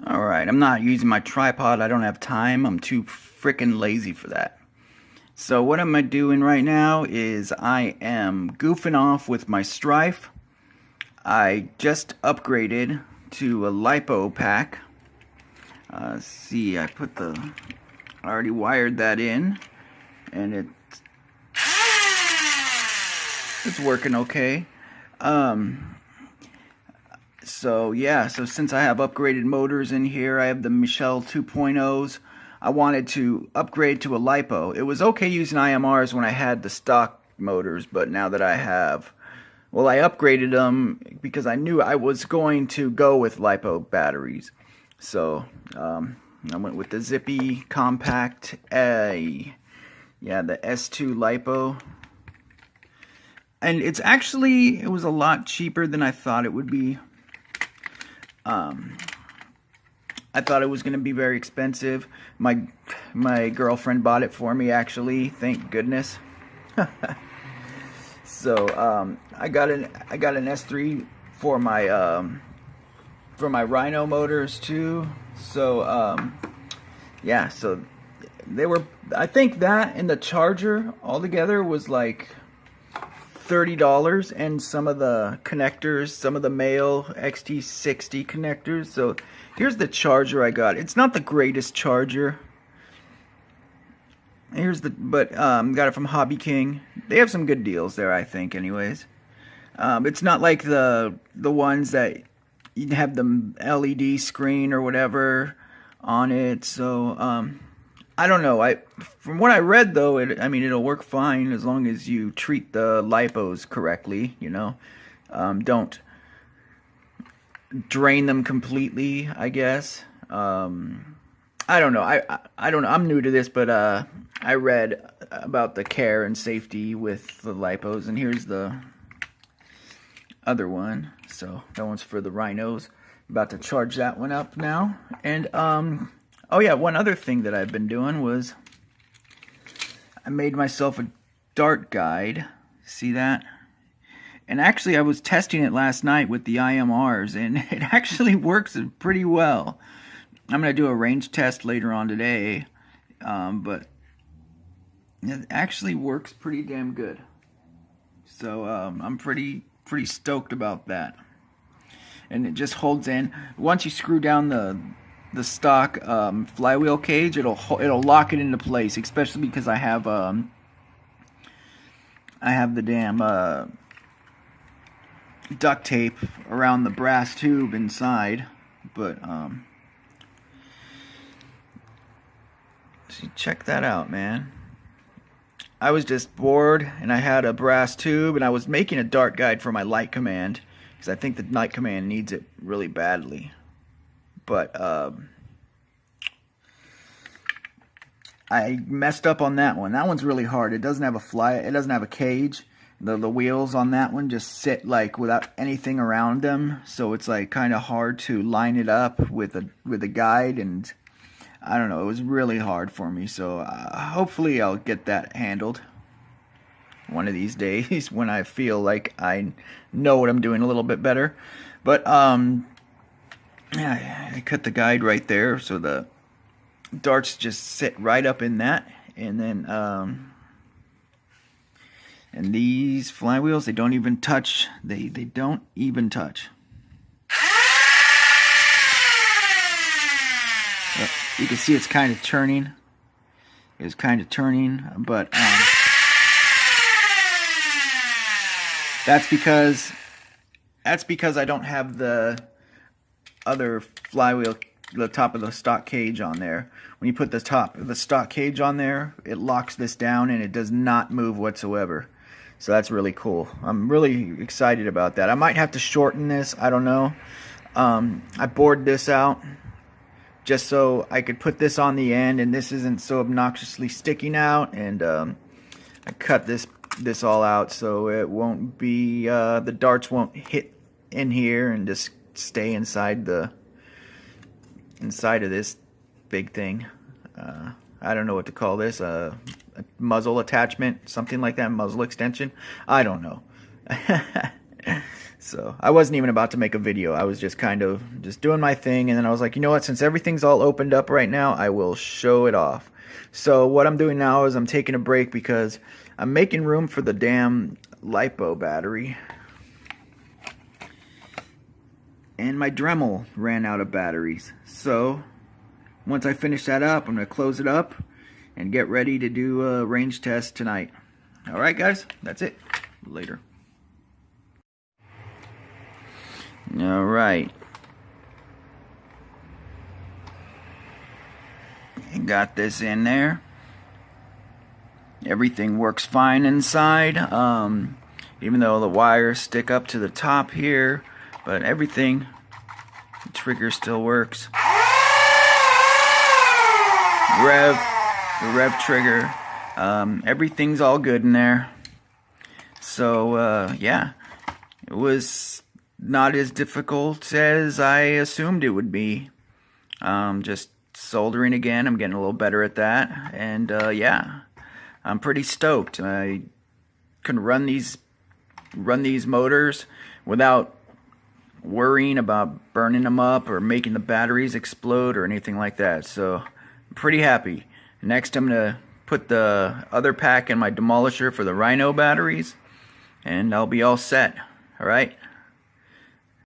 Alright, I'm not using my tripod. I don't have time. I'm too freaking lazy for that. So what am I doing right now is I am goofing off with my Stryfe. I just upgraded to a Lipo Pack. See, I already wired that in, and it's working okay. So yeah, so since I have upgraded motors in here, I have the Michelle 2.0s. I wanted to upgrade to a Lipo. It was okay using IMRs when I had the stock motors, but now that I have, well, I upgraded them because I knew I was going to go with Lipo batteries. So I went with the Zippy Compact A. Yeah, the S2 Lipo. And it was a lot cheaper than I thought it would be. I thought it was going to be very expensive. My girlfriend bought it for me, actually. Thank goodness. So I got an S3 for my Rhino motors too. So yeah, so they were. I think that and the charger altogether was like $30, and some of the connectors, some of the male XT60 connectors. So here's the charger I got. It's not the greatest charger. But got it from Hobby King. They have some good deals there, I think. Anyways, it's not like the ones that you have the LED screen or whatever on it. So I don't know. From what I read though, I mean it'll work fine as long as you treat the lipos correctly. Don't drain them completely, I guess. I don't know. I don't know. I'm new to this, but I read about the care and safety with the lipos, and here's the other one. So that one's for the rhinos. About to charge that one up now, and oh yeah, one other thing that I've been doing was I made myself a dart guide. See that? And actually I was testing it last night with the IMRs, and it actually works pretty well. I'm going to do a range test later on today, but it actually works pretty damn good. So I'm pretty stoked about that. And it just holds in. Once you screw down the stock flywheel cage, it'll lock it into place. Especially because I have the damn duct tape around the brass tube inside. But see, check that out, man. I was just bored, and I had a brass tube, and I was making a dart guide for my light command because I think the night command needs it really badly. But I messed up on that one. That one's really hard. It doesn't have a cage. The wheels on that one just sit like without anything around them, so it's like kind of hard to line it up with a guide, and I don't know. It was really hard for me. So hopefully I'll get that handled one of these days when I feel like I know what I'm doing a little bit better. But yeah, I cut the guide right there, so the darts just sit right up in that, and then and these flywheels, they don't even touch. They don't even touch. You can see it's kind of turning. It's kind of turning, but that's because I don't have the other flywheel, the top of the stock cage on there. When you put the top of the stock cage on there, it locks this down and it does not move whatsoever. So that's really cool. I'm really excited about that. I might have to shorten this. I don't know. I bored this out just so I could put this on the end, and this isn't so obnoxiously sticking out. And I cut this all out so it won't be the darts won't hit in here and just stay inside of this big thing. I don't know what to call this. A muzzle attachment, something like that. Muzzle extension. I don't know. So I wasn't even about to make a video. I was just kind of just doing my thing, and then I was like, you know what, since everything's all opened up right now, I will show it off. So what I'm doing now is I'm taking a break because I'm making room for the damn Lipo battery. And my Dremel ran out of batteries. So once I finish that up, I'm going to close it up and get ready to do a range test tonight. Alright guys, that's it. Later. Alright. Got this in there. Everything works fine inside. Even though the wires stick up to the top here, but everything, the trigger still works. The rev trigger, everything's all good in there. So yeah, it was not as difficult as I assumed it would be. Just soldering again. I'm getting a little better at that, and yeah, I'm pretty stoked. I can run these motors without worrying about burning them up or making the batteries explode or anything like that. So I'm pretty happy. Next, I'm gonna put the other pack in my demolisher for the Rhino batteries, and I'll be all set. All right.